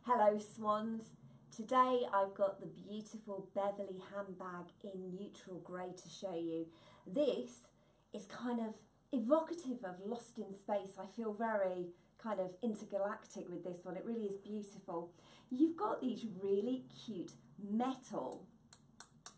Hello swans, today I've got the beautiful Beverley handbag in neutral grey to show you. This is kind of evocative of Lost in Space. I feel very kind of intergalactic with this one, it really is beautiful. You've got these really cute metal,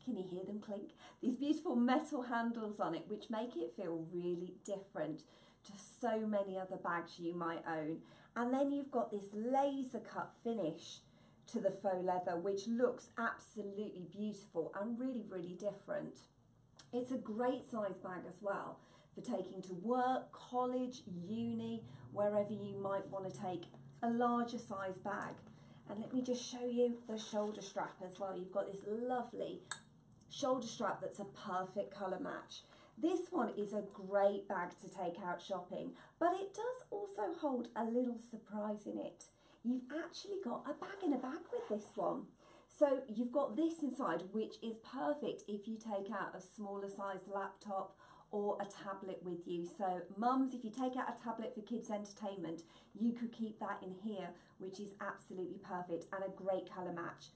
can you hear them clink? These beautiful metal handles on it which make it feel really different to so many other bags you might own. And then you've got this laser cut finish to the faux leather which looks absolutely beautiful and really different. It's a great size bag as well for taking to work, college, uni, wherever you might want to take a larger size bag. And let me just show you the shoulder strap as well. You've got this lovely shoulder strap that's a perfect colour match. This one is a great bag to take out shopping, but it does also hold a little surprise in it. You've actually got a bag in a bag with this one. So you've got this inside, which is perfect if you take out a smaller sized laptop or a tablet with you. So mums, if you take out a tablet for kids' entertainment, you could keep that in here, which is absolutely perfect and a great colour match.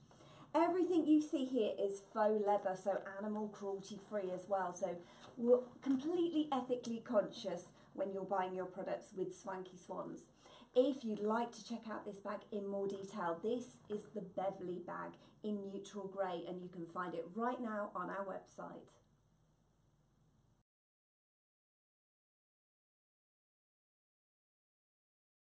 Everything you see here is faux leather, so animal cruelty free as well. So we're completely ethically conscious when you're buying your products with Swanky Swans. If you'd like to check out this bag in more detail, this is the Beverley bag in neutral grey and you can find it right now on our website.